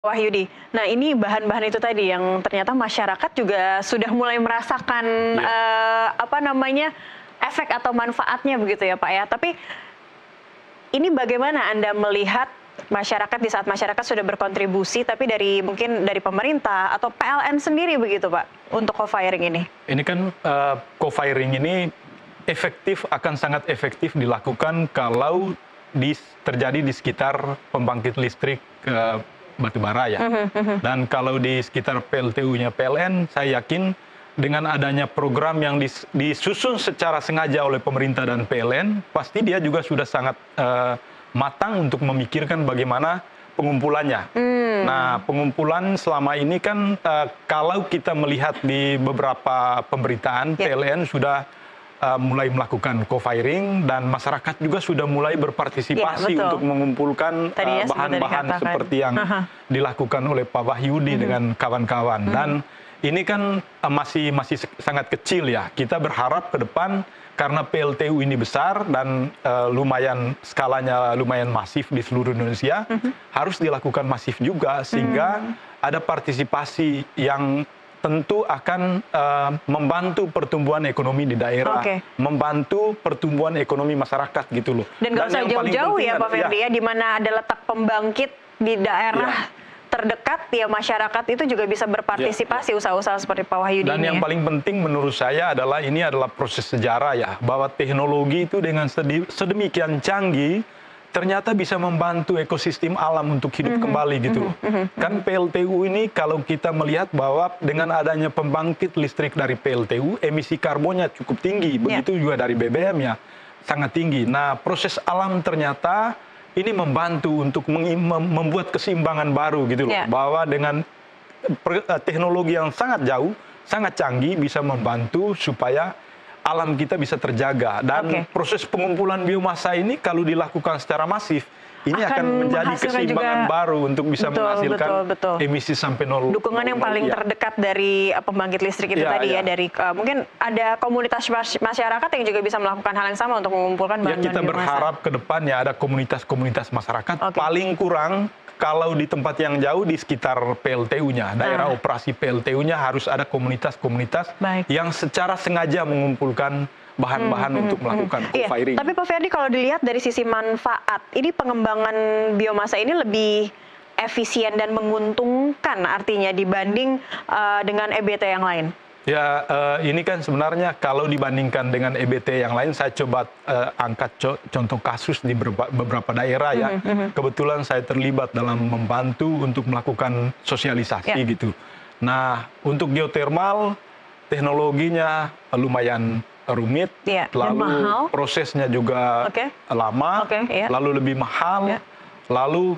Wahyudi. Nah, ini bahan-bahan itu tadi yang ternyata masyarakat juga sudah mulai merasakan efek atau manfaatnya begitu ya Pak ya. Tapi ini bagaimana Anda melihat masyarakat di saat masyarakat sudah berkontribusi, tapi mungkin dari pemerintah atau PLN sendiri begitu Pak untuk co-firing ini? Ini kan co-firing ini akan sangat efektif dilakukan kalau terjadi di sekitar pembangkit listrik batubara ya. Dan kalau di sekitar PLTU-nya PLN, saya yakin dengan adanya program yang disusun secara sengaja oleh pemerintah dan PLN, pasti dia juga sudah sangat matang untuk memikirkan bagaimana pengumpulannya. Nah, pengumpulan selama ini kan kalau kita melihat di beberapa pemberitaan, PLN sudah mulai melakukan co-firing dan masyarakat juga sudah mulai berpartisipasi untuk mengumpulkan bahan-bahan seperti yang dilakukan oleh Pak Wahyudi dengan kawan-kawan. Dan ini kan masih sangat kecil ya. Kita berharap ke depan karena PLTU ini besar dan skalanya lumayan masif di seluruh Indonesia, harus dilakukan masif juga sehingga ada partisipasi yang tentu akan membantu pertumbuhan ekonomi di daerah, membantu pertumbuhan ekonomi masyarakat gitu loh. Dan nggak usah jauh-jauh ya Pak Ferdi ya, di mana ada letak pembangkit di daerah terdekat ya, masyarakat itu juga bisa berpartisipasi usaha-usaha seperti Pak Wahyudi. Dan yang paling penting menurut saya adalah ini adalah proses sejarah ya, bahwa teknologi itu dengan sedemikian canggih ternyata bisa membantu ekosistem alam untuk hidup kembali gitu loh. Kan PLTU ini kalau kita melihat bahwa dengan adanya pembangkit listrik dari PLTU, emisi karbonnya cukup tinggi, begitu juga dari BBM ya, sangat tinggi. Nah, proses alam ternyata ini membantu untuk membuat keseimbangan baru gitu loh, bahwa dengan teknologi yang sangat jauh, sangat canggih bisa membantu supaya alam kita bisa terjaga. Dan proses pengumpulan biomasa ini kalau dilakukan secara masif, ini akan menjadi keseimbangan baru untuk bisa menghasilkan emisi sampai nol. Dukungan yang paling terdekat dari pembangkit listrik itu tadi ya, dari mungkin ada komunitas masyarakat yang juga bisa melakukan hal yang sama untuk mengumpulkan bahan-bahan biomasa. Kita berharap ke depannya ada komunitas-komunitas masyarakat, paling kurang kalau di tempat yang jauh di sekitar PLTU-nya, daerah operasi PLTU-nya harus ada komunitas-komunitas yang secara sengaja mengumpulkan bahan-bahan untuk melakukan co-firing. Tapi Pak Ferdi, kalau dilihat dari sisi manfaat, ini pengembangan biomasa ini lebih efisien dan menguntungkan artinya dibanding dengan EBT yang lain? Ya, ini kan sebenarnya kalau dibandingkan dengan EBT yang lain, saya coba angkat contoh kasus di beberapa daerah ya. Kebetulan saya terlibat dalam membantu untuk melakukan sosialisasi gitu. Nah, untuk geotermal, teknologinya lumayan rumit, lalu prosesnya juga lama, lalu lebih mahal. Lalu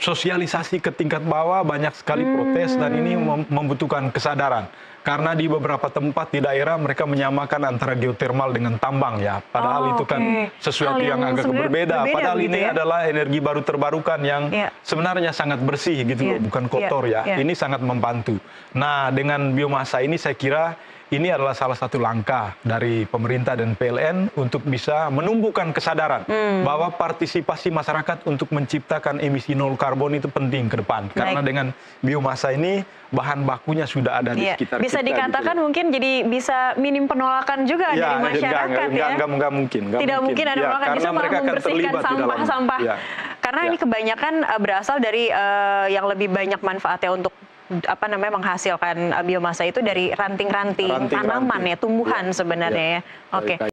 sosialisasi ke tingkat bawah banyak sekali protes dan ini membutuhkan kesadaran. Karena di beberapa tempat di daerah mereka menyamakan antara geotermal dengan tambang ya. Padahal itu kan sesuatu yang agak berbeda. Padahal ini adalah energi baru terbarukan yang sebenarnya sangat bersih gitu loh, bukan kotor ya. Ini sangat membantu. Nah, dengan biomasa ini saya kira ini adalah salah satu langkah dari pemerintah dan PLN untuk bisa menumbuhkan kesadaran bahwa partisipasi masyarakat untuk menciptakan emisi nol karbon itu penting ke depan. Karena dengan biomasa ini bahan bakunya sudah ada di sekitar bisa kita. Bisa dikatakan gitu justru bisa bisa minim penolakan juga dari masyarakat Enggak mungkin. Tidak mungkin ada penolakan, justru malah membersihkan sampah-sampah. Karena ini kebanyakan berasal dari yang lebih banyak manfaatnya untuk menghasilkan biomasa itu dari ranting-ranting tanaman ya, tumbuhan sebenarnya ya.